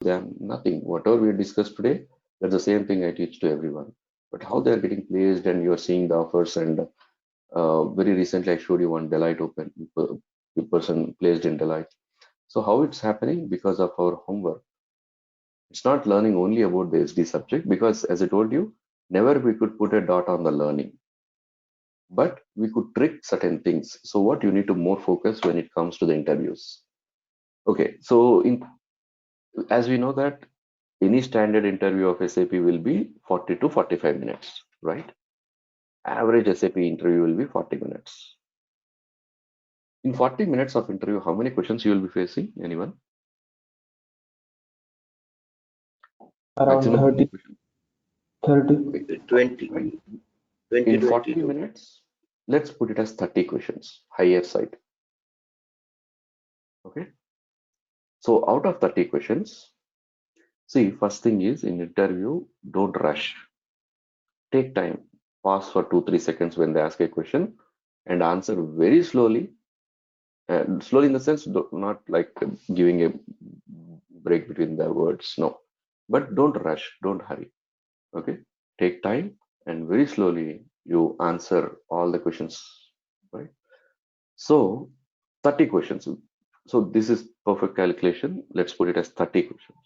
them, nothing. Whatever we discussed today, that's the same thing I teach to everyone. But how they are getting placed, and you are seeing the offers. And very recently, I showed you one Deloitte open person placed in Deloitte. So how it's happening? Because of our homework. It's not learning only about the SD subject, because as I told you, never we could put a dot on the learning, but we could trick certain things. So what you need to more focus when it comes to the interviews. Okay, so as we know that any standard interview of SAP will be 40 to 45 minutes, right? Average SAP interview will be 40 minutes. In 40 minutes of interview, how many questions you will be facing? Anyone? Around Maximum how many 30, questions? 30. Okay, 20, right. 20, In 40 22. minutes, let's put it as 30 questions, higher side. Okay. So out of 30 questions, see, first thing is in interview, don't rush. Take time. Pause for 2-3 seconds when they ask a question and answer very slowly. Slowly in the sense, not like giving a break between the words. No, but don't rush. Don't hurry. Okay. Take time and very slowly you answer all the questions. Right. So 30 questions. So this is perfect calculation. Let's put it as 30 questions.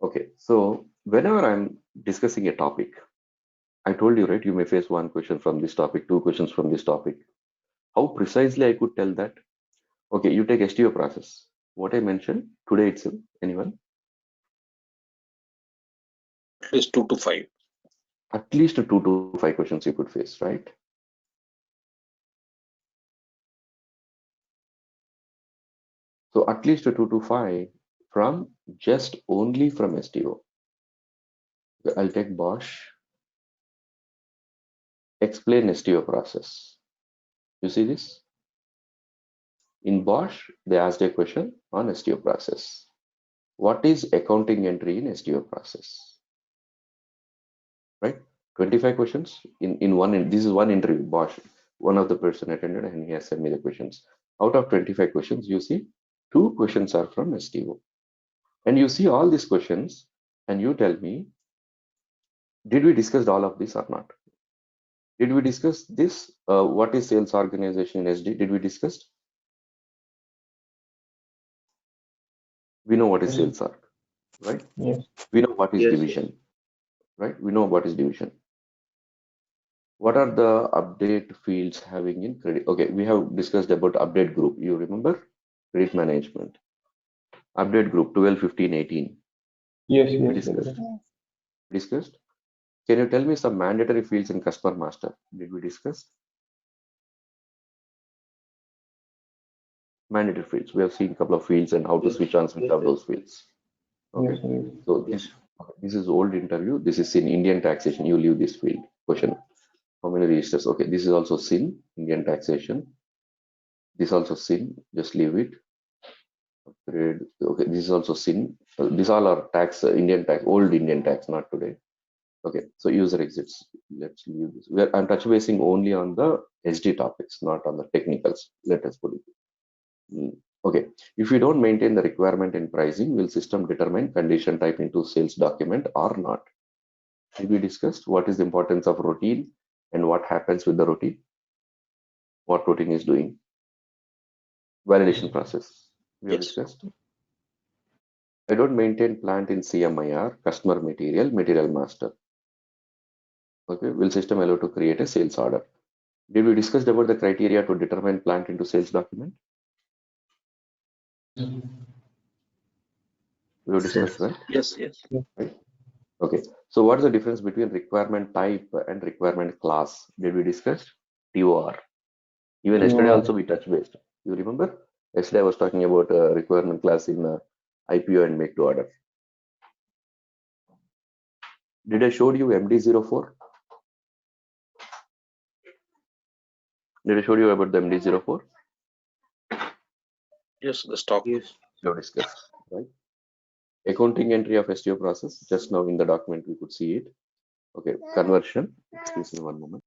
Okay, so whenever I'm discussing a topic, I told you, right, you may face one question from this topic, two questions from this topic. How precisely I could tell that? Okay, you take STO process. What I mentioned today itself, anyone? At least 2 to 5. At least 2 to 5 questions you could face, right? So at least 2 to 5 from just only from STO. I'll take Bosch, explain STO process. You see this? In Bosch, they asked a question on STO process. What is accounting entry in STO process? Right? 25 questions in one. This is one interview. Bosch, one of the person attended, and he has sent me the questions. Out of 25 questions, you see 2 questions are from STO. And you see all these questions, and you tell me, did we discuss all of this or not? Did we discuss this? What is sales organization in SD? Did we discuss? We know what is sales org, right? Yes. We know what is Yes, division, right? We know what is division. What are the update fields having in credit? Okay, we have discussed about update group. You remember? Credit management. Update group 12, 15, 18. Yes, We yes, discussed. yes. Discussed. Can you tell me some mandatory fields in customer master? Did we discuss? Mandatory fields. We have seen a couple of fields and how to yes, switch on, switch yes, off yes, those fields. Okay. Yes, yes. So yes. this is old interview. This is in Indian taxation. You leave this field. Question. How many registers? Okay. This is also sin, Indian taxation. This also sin. Just leave it. Upgrade. Okay. This is also sin. These all are tax, Indian tax, old Indian tax, not today. Okay. So user exits. Let's leave this. I'm touch basing only on the SD topics, not on the technicals. Let us put it. Okay, if you don't maintain the requirement in pricing, will system determine condition type into sales document or not? Did we discussed what is the importance of routine and what happens with the routine? What routine is doing? Validation process. We have Yes. discussed. I don't maintain plant in CMIR, customer material master. Okay, will system allow to create a sales order? Did we discuss about the criteria to determine plant into sales document? We have discussed, right? Yes, yes. Right. Okay. So what is the difference between requirement type and requirement class? Did we discuss? TOR. Even yesterday TOR. also we touched based. You remember? Yesterday I was talking about requirement class in IPO and make to order. Did I show you MD04? Did I show you about the MD04? Yes, the stock. Yes. You have discussed, right? Accounting entry of STO process. Just now in the document we could see it. Okay. Conversion. Excuse me one moment.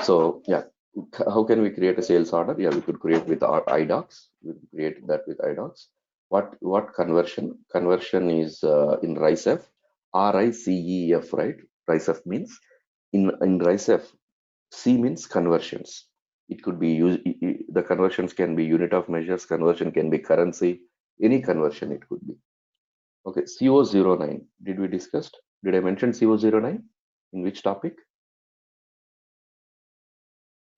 So yeah, how can we create a sales order? Yeah, we could create with our iDocs. We could create that with iDocs. What conversion? Conversion is in RICEF, RICEF, right? RICEF means in RICEF, C means conversions. It could be used. The conversions can be unit of measures. Conversion can be currency. Any conversion it could be. Okay, CO09. Did we discuss? Did I mention CO09? In which topic?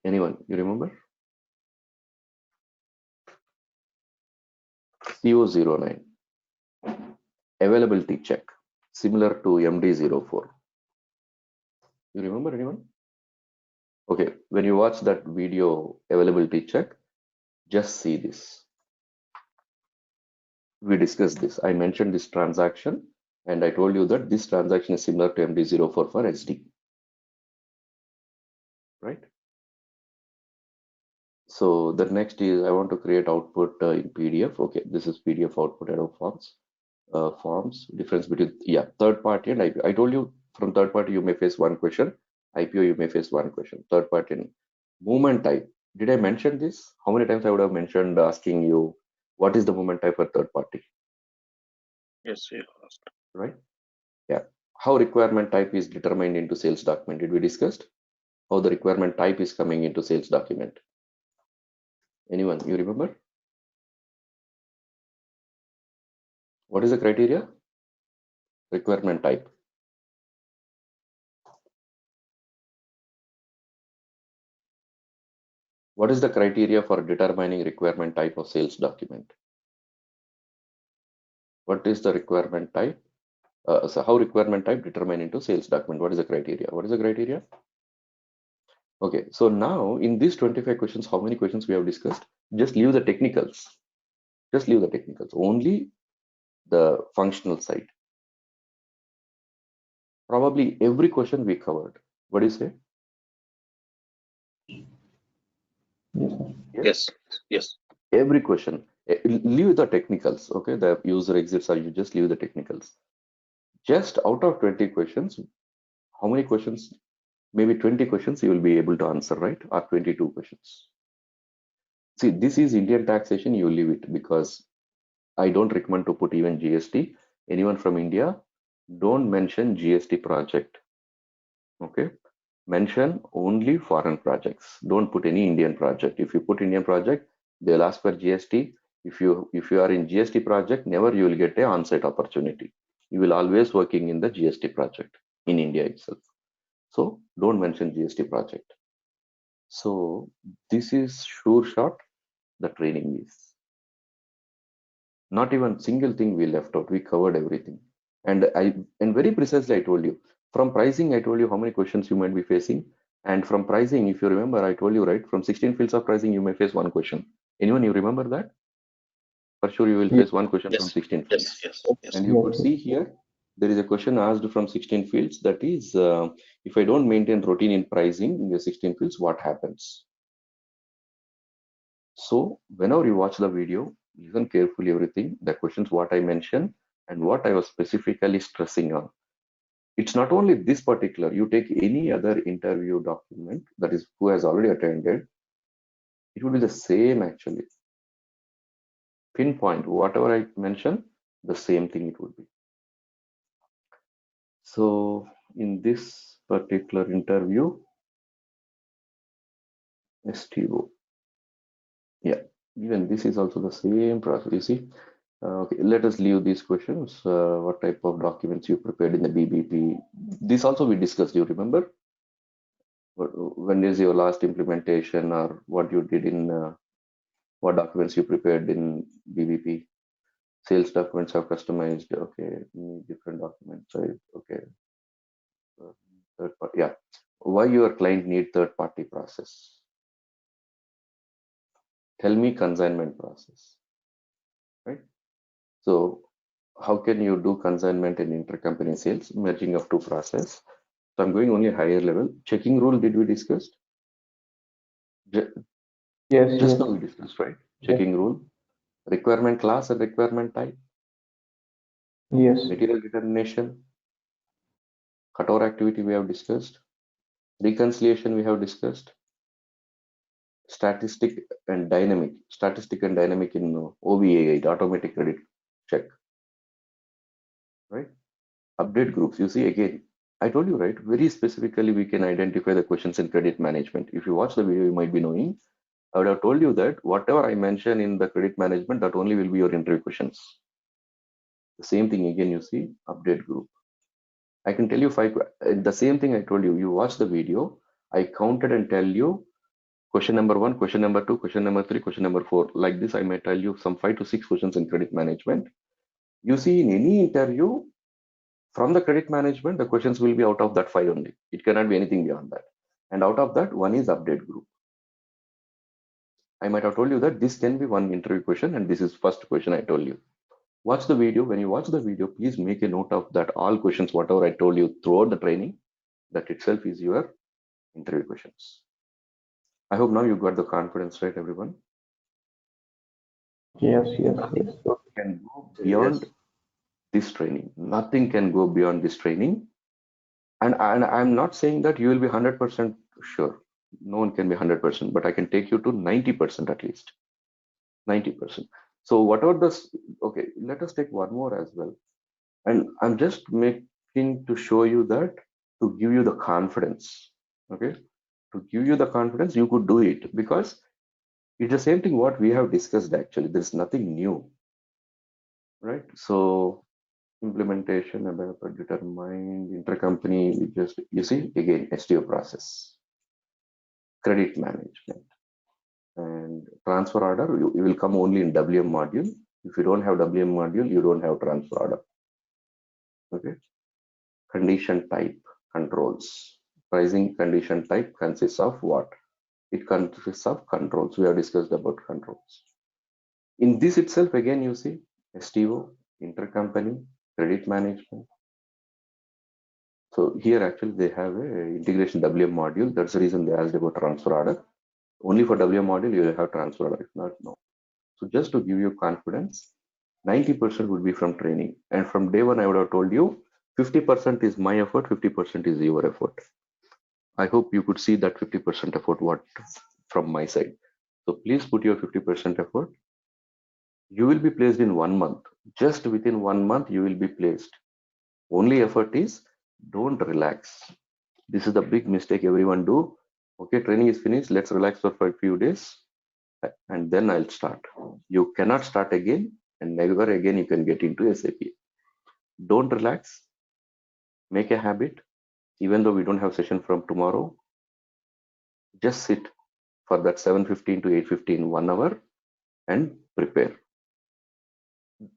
Anyone? You remember? CO09. Availability check. Similar to MD04. You remember anyone? Okay, when you watch that video availability check, just see this. We discussed this. I mentioned this transaction and I told you that this transaction is similar to MD04 for SD. Right? So the next is I want to create output in PDF. Okay, this is PDF output out of forms. Forms, difference between, yeah, third party and IPO. I told you from third party you may face one question, IPO you may face one question. Third party and movement type. Did I mention this? How many times I would have mentioned asking you what is the movement type for third party, Yes, you asked. right? Yeah. How requirement type is determined into sales document? Did we discuss how the requirement type is coming into sales document? Anyone? You remember? What is the criteria? Requirement type. What is the criteria for determining requirement type of sales document? What is the requirement type? So how requirement type determine into sales document? What is the criteria? What is the criteria? Okay, so now in these 25 questions, how many questions we have discussed? Just leave the technicals. Just leave the technicals. Only the functional side. Probably every question we covered. What do you say? Yes, sir. Yes, yes. Every question. Leave the technicals. Okay, the user exits or you just leave the technicals. Just out of 20 questions, how many questions? Maybe 20 questions you will be able to answer, right? Or 22 questions. See, this is Indian taxation, you leave it because I don't recommend to put even GST. Anyone from India, don't mention GST project. Okay, mention only foreign projects. Don't put any Indian project. If you put Indian project, they'll ask for GST. If you are in GST project, never you will get a on-site opportunity. You will always working in the GST project in India itself. So don't mention GST project. So this is sure shot the training is. Not even single thing we left out. We covered everything. And very precisely I told you. From pricing, I told you how many questions you might be facing. And from pricing, if you remember, I told you, right, from 16 fields of pricing, you may face one question. Anyone, you remember that? For sure, you will Yes. face one question from Yes, 16 fields. yes, yes. And you could see here, there is a question asked from 16 fields. That is, if I don't maintain routine in pricing in the 16 fields, what happens? So whenever you watch the video, listen carefully everything, the questions what I mentioned and what I was specifically stressing on. It's not only this particular, you take any other interview document that is who has already attended, it would be the same actually. Pinpoint, whatever I mentioned, the same thing it would be. So in this particular interview, STO, yeah, even this is also the same process, you see. Okay, let us leave these questions. What type of documents you prepared in the BBP? This also we discussed, you remember? When is your last implementation or what you did in, what documents you prepared in BBP? Sales documents are customized, okay, different documents, right? Okay. Third party, yeah. Why your client need third party process? Tell me consignment process, right? So how can you do consignment and intercompany sales, merging of two process? So I'm going only higher level. Checking rule, did we discuss? Yes, Just yes. now we discussed, right? Yes. Checking rule, requirement class and requirement type, Yes. material determination, cutover activity we have discussed. Reconciliation we have discussed. Statistic and dynamic in OVA, automatic credit check, right? Update groups, you see, again, I told you, right, very specifically we can identify the questions in credit management. If you watch the video, you might be knowing, I would have told you that whatever I mention in the credit management, that only will be your interview questions. The same thing again, you see, update group. I can tell you the same thing I told you. You watch the video, I counted and tell you question number 1, question number 2, question number 3, question number 4. Like this, I may tell you some 5 to 6 questions in credit management. You see, in any interview, from the credit management, the questions will be out of that 5 only. It cannot be anything beyond that. And out of that, one is update group. I might have told you that this can be one interview question, and this is first question I told you. Watch the video. When you watch the video, please make a note of that all questions, whatever I told you throughout the training, that itself is your interview questions. I hope now you got the confidence, right, everyone? Yes. Can go beyond this training. Nothing can go beyond this training. And I'm not saying that you will be 100% sure. No one can be 100%, but I can take you to 90% at least. 90%. So whatever this, okay, let us take one more as well. And I'm just making to show you that, to give you the confidence, okay? To give you the confidence, you could do it, because it's the same thing what we have discussed actually. There's nothing new, right? So implementation about determined intercompany, you see again STO process, credit management, and transfer order. You will come only in WM module. If you don't have WM module, you don't have transfer order. Okay. Condition type controls. Pricing condition type consists of what? It consists of controls. We have discussed about controls. In this itself, again, you see STO, intercompany, credit management. So here actually they have a integration WM module. That's the reason they asked about transfer order. Only for WM module you will have transfer order. If not, no. So just to give you confidence, 90% would be from training. And from day one, I would have told you 50% is my effort, 50% is your effort. I hope you could see that 50% effort what from my side. So please put your 50% effort. You will be placed in 1 month. Just within 1 month, you will be placed. Only effort is don't relax. This is the big mistake everyone do. Okay, training is finished. Let's relax for a few days and then I'll start. You cannot start again, and never again you can get into SAP. Don't relax. Make a habit. Even though we don't have session from tomorrow, just sit for that 7:15 to 8:15, 1 hour, and prepare.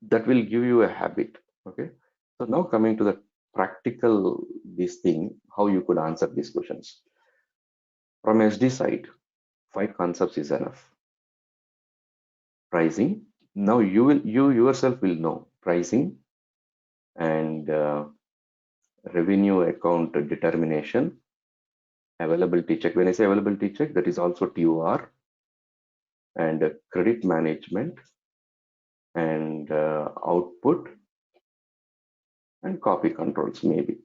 That will give you a habit. Okay. So now coming to the practical, this thing, how you could answer these questions. From SD side, 5 concepts is enough. Pricing. Now you yourself will know pricing and revenue account determination, availability check. When I say availability check, that is also TOR, and credit management, and output, and copy controls, maybe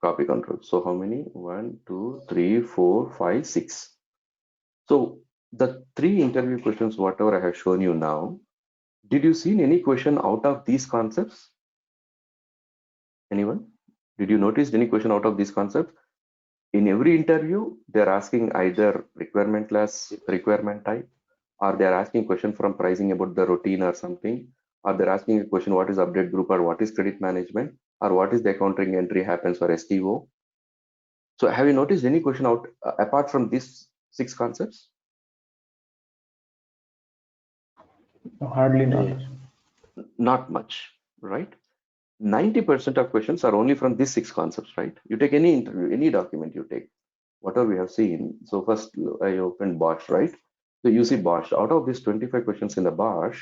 copy controls. So how many? 1, 2, 3, 4, 5, 6. So the 3 interview questions, whatever I have shown you now, did you see any question out of these concepts? Anyone? Did you notice any question out of these concepts? In every interview, they're asking either requirement class, requirement type, or they're asking question from pricing about the routine or something, or they're asking a question, what is update group, or what is credit management, or what is the accounting entry happens for STO. So have you noticed any question out apart from these 6 concepts? Hardly not. Not much, right? 90% of questions are only from these 6 concepts, right? You take any interview, any document you take, whatever we have seen. So first I opened Bosch, right? So you see Bosch, out of these 25 questions in the Bosch,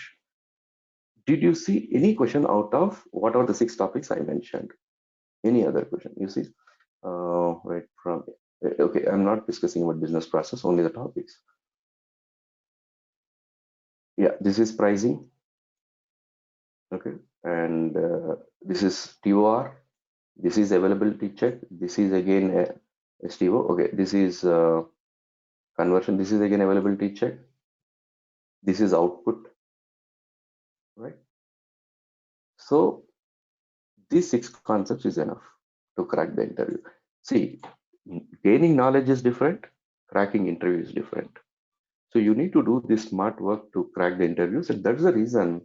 did you see any question out of whatever the 6 topics I mentioned? Any other question? You see, right from, okay, I'm not discussing about business process, only the topics. Yeah, this is pricing. Okay, and this is TOR. This is availability check. This is again STO. Okay, this is conversion. This is again availability check. This is output, right? So these 6 concepts is enough to crack the interview. See, gaining knowledge is different, cracking interview is different. So you need to do this smart work to crack the interviews, and that's the reason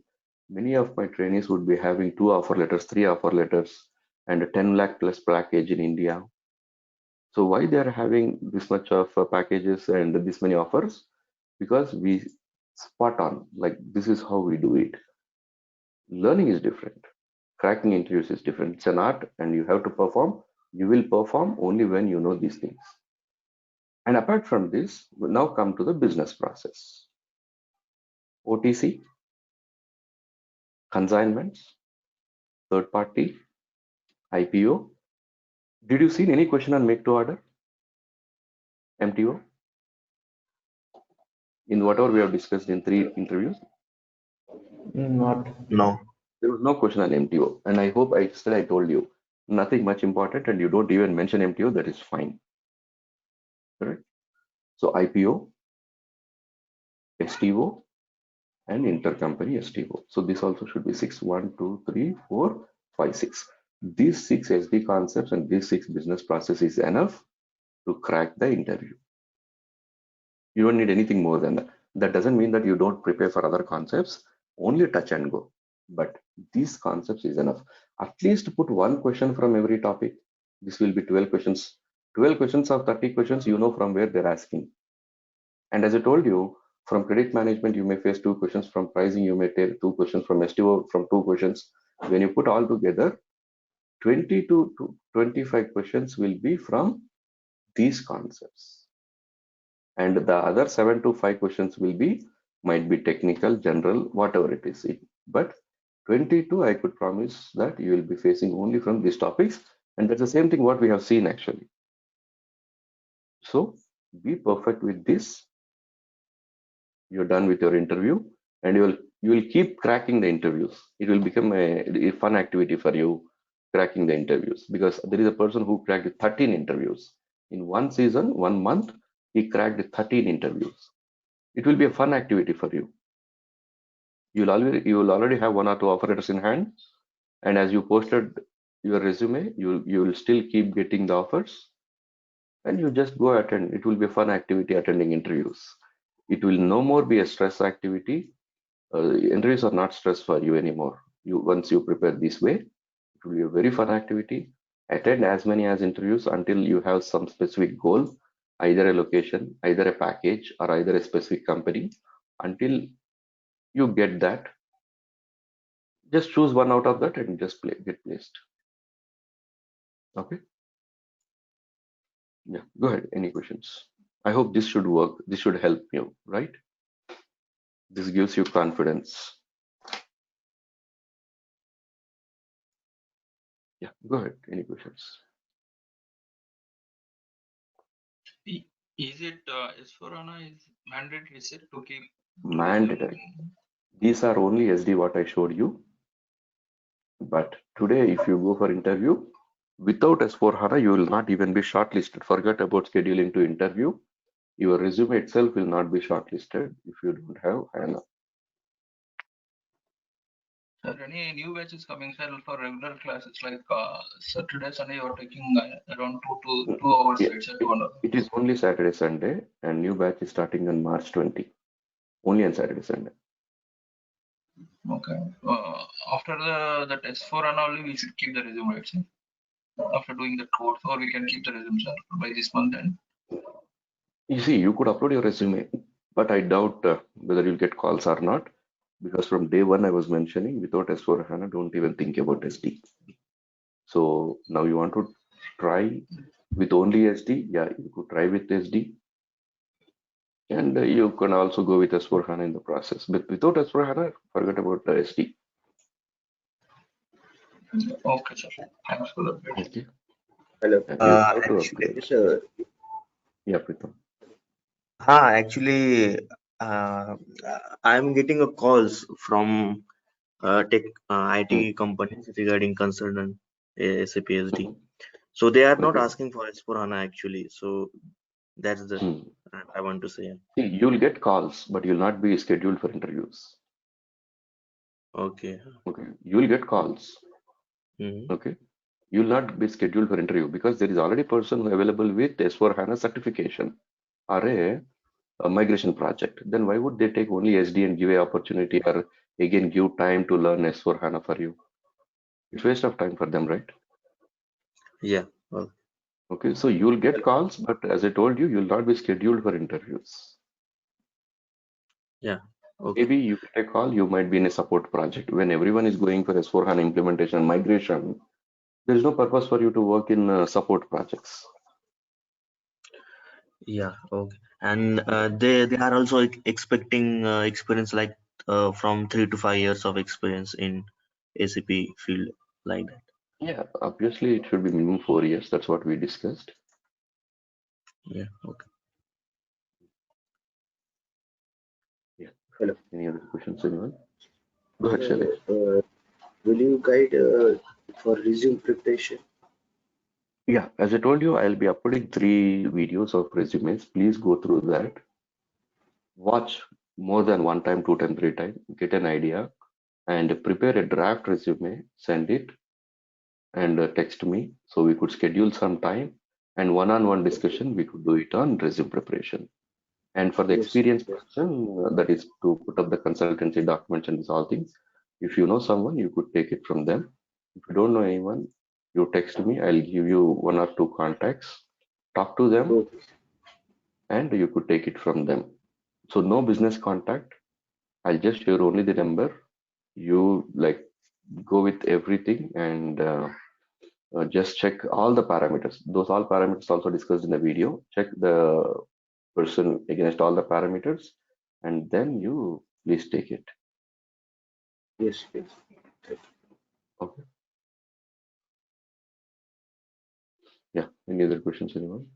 many of my trainees would be having 2 offer letters, 3 offer letters, and a 10 lakh plus package in India. So why they are having this much of packages and this many offers? Because we spot on, like this is how we do it. Learning is different. Cracking interviews is different. It's an art, and you have to perform. You will perform only when you know these things. And apart from this, we'll now come to the business process. OTC, consignments, third party, IPO. Did you see any question on make to order? MTO? In whatever we have discussed in 3 interviews, Not. No. there was no question on MTO. And I hope I told you nothing much important, and you don't even mention MTO, that is fine. Correct? So IPO, STO, and intercompany STO. So this also should be 6. 1, 2, 3, 4, 5, 6. These 6 SD concepts and these 6 business processes is enough to crack the interview. You don't need anything more than that. That doesn't mean that you don't prepare for other concepts, only touch and go. But these concepts is enough. At least put 1 question from every topic. This will be 12 questions. 12 questions of 30 questions, you know from where they're asking. And as I told you, from credit management, you may face 2 questions. From pricing, you may take 2 questions. From STO, from 2 questions. When you put all together, 20 to 25 questions will be from these concepts. And the other 7 to 5 questions will be, might be technical, general, whatever it is. But 22, I could promise that you will be facing only from these topics. And that's the same thing what we have seen actually. So be perfect with this. You're done with your interview, and you will keep cracking the interviews. It will become a fun activity for you, cracking the interviews, because there is a person who cracked 13 interviews in 1 season, 1 month. He cracked 13 interviews. It will be a fun activity for you. You will already have 1 or 2 offer letters in hand, and as you posted your resume, you will still keep getting the offers, and you just go attend. It will be a fun activity attending interviews. It will no more be a stress activity. Interviews are not stress for you anymore. Once you prepare this way, it will be a very fun activity. Attend as many as interviews until you have some specific goal, either a location, either a package, or either a specific company. Until you get that, just choose one out of that and just get placed. Okay. Yeah, go ahead. Any questions? I hope this should work. This should help you, right? This gives you confidence. Yeah, go ahead. Any questions? Is it S/4HANA is mandatory set to keep Mandatory. These are only SD what I showed you. But today, if you go for interview, without S4HANA, you will not even be shortlisted. Forget about scheduling to interview. Your resume itself will not be shortlisted if you don't have HANA. Sir, any new batches coming, sir, for regular classes like Saturday, Sunday, you're taking around 2 hours, Yeah, right, sir? 2 hours. it is only Saturday, Sunday, and new batch is starting on March 20. Only on Saturday, Sunday. Okay. After that S/4HANA only, we should keep the resume, right, sir? After doing the course, or we can keep the resume, sir, by this month end. You see, you could upload your resume, but I doubt whether you'll get calls or not, because from day 1 I was mentioning, without S4HANA, don't even think about SD. So now you want to try with only SD? Yeah, you could try with SD. And you can also go with S4HANA in the process. But without S4HANA, forget about the SD. Okay, sir. Thanks for that. Okay. Hello. And you have to Actually, upgrade. sir. Yeah, Pritam. Actually, I'm getting a calls from tech IT companies regarding consultant SAP SD. So they are not Okay. asking for S4HANA actually. So that's the Hmm. I want to say. See, you'll get calls, but you'll not be scheduled for interviews. Okay. Okay. You'll get calls. Hmm. Okay. You'll not be scheduled for interview because there is already person available with S4HANA certification or a migration project. Then why would they take only SD and give a opportunity or again give time to learn S4HANA for you? It's waste of time for them, right? Yeah. Oh, Okay, so you'll get calls, but as I told you, you'll not be scheduled for interviews. yeah. Okay. Maybe you get a call, you might be in a support project. When everyone is going for S4HANA implementation and migration, there is no purpose for you to work in support projects. Yeah. Okay. And they are also expecting experience like from 3 to 5 years of experience in ACP field like that. Yeah, obviously it should be minimum 4 years. That's what we discussed. Yeah. Okay. Yeah. Hello. Any other questions, anyone? Go ahead, Shailesh. Will you guide for resume preparation? Yeah, as I told you, I'll be uploading 3 videos of resumes. Please go through that. Watch more than one time, 2 time, 3 time. Get an idea and prepare a draft resume. Send it and text me so we could schedule some time and one-on-one discussion. We could do it on resume preparation. And for the Yes, sir. experienced Yes. person, that is to put up the consultancy documents and these all things. If you know someone, you could take it from them. If you don't know anyone, you text me. I'll give you 1 or 2 contacts. Talk to them, Okay. and you could take it from them. So no business contact. I'll just share only the number. You like go with everything and just check all the parameters. Those all parameters also discussed in the video. Check the person against all the parameters, and then you please take it. Yes. Yes. Okay. Yeah. Any other questions, anyone?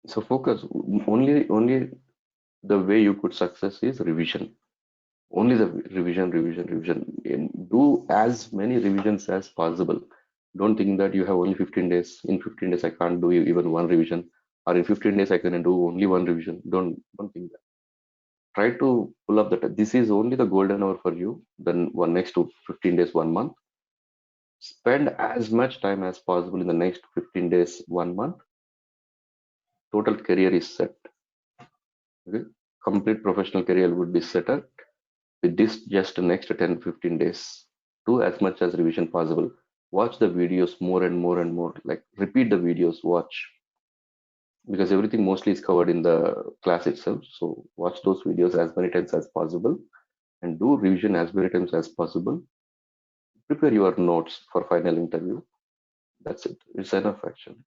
So focus only the way you could success is revision. Only the revision. And do as many revisions as possible. Don't think that you have only 15 days. In 15 days, I can't do even one revision, or in 15 days, I can do only one revision. Don't think that. Try to pull up that. This is only the golden hour for you. Then one next to 15 days, 1 month. Spend as much time as possible in the next 15 days, 1 month. Total career is set. Okay? Complete professional career would be set up with this just next 10-15 days. Do as much as revision possible. Watch the videos more and more and more. Like repeat the videos, watch because everything mostly is covered in the class itself. So watch those videos as many times as possible and do revision as many times as possible. Prepare your notes for final interview. That's it. It's enough actually.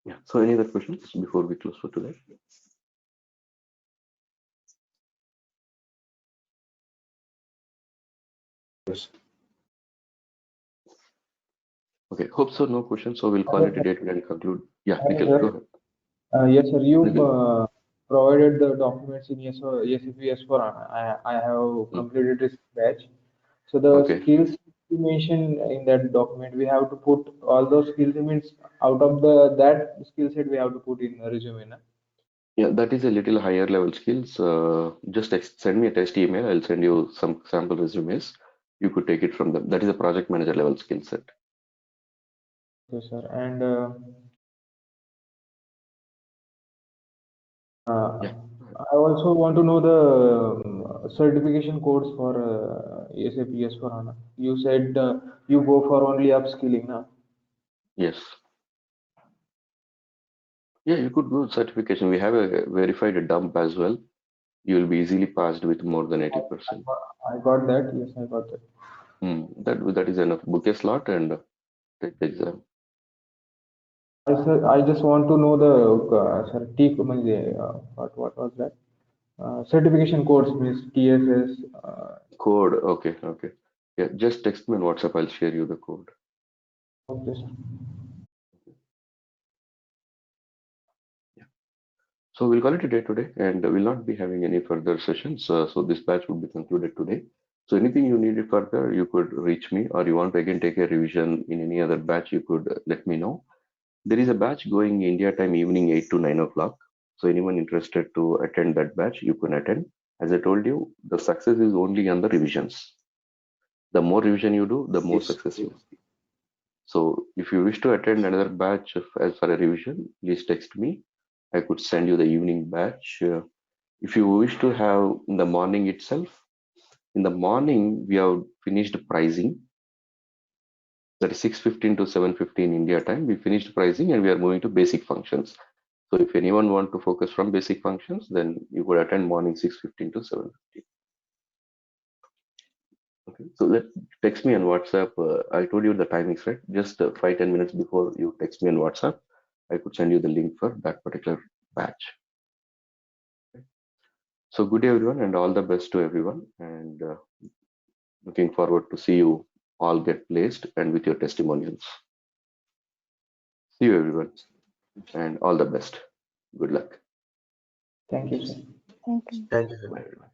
Yeah. So any other questions before we close for today? Yes. Okay. Hope so. No questions. So we'll call it a day today and conclude. Yeah, Hello, Nikhil, sir. go ahead. Yes, sir. You Nikhil. provided the documents in SAP S/4HANA. I have Hmm. completed this batch. So the Okay. skills you mentioned in that document, we have to put all those skills. Means out of that skill set, we have to put in a resume. Na? Yeah, that is a little higher level skills. Just send me a test email. I'll send you some sample resumes. You could take it from them. That is a project manager level skill set. Yes, sir. And Yeah. I also want to know the certification codes for SAP S/4HANA. You said you go for only upskilling, na? Yes. Yeah, you could do certification. We have a verified dump as well. You will be easily passed with more than 80%. I got that. Yes, I got that. That is enough. Book a slot and take the exam. I just want to know the sir, what was that? Certification course means TSS. Code. Okay. Yeah, just text me on WhatsApp. I'll share you the code. Okay, sir. Yeah. So we'll call it a day today, and we'll not be having any further sessions. So this batch would be concluded today. So anything you needed further, you could reach me, or you want to again take a revision in any other batch, you could let me know. There is a batch going India time evening 8 to 9 o'clock. So anyone interested to attend that batch, you can attend. As I told you, the success is only on the revisions. The more revision you do, the more Yes. success you see. So if you wish to attend another batch as for a revision, please text me. I could send you the evening batch. If you wish to have in the morning itself, in the morning we have finished pricing. That is 6:15 to 7:15 India time. We finished pricing and we are moving to basic functions. So if anyone want to focus from basic functions, then you could attend morning 6:15 to 7:15. Okay, so text me on WhatsApp. I told you the timings, right? Just 5-10 minutes before you text me on WhatsApp, I could send you the link for that particular batch. Okay. So good day, everyone, and all the best to everyone. And looking forward to see you all get placed and with your testimonials. See you, everyone, and all the best. Good luck. Thank you, sir. Thank you. Thank you, sir. Bye, everyone.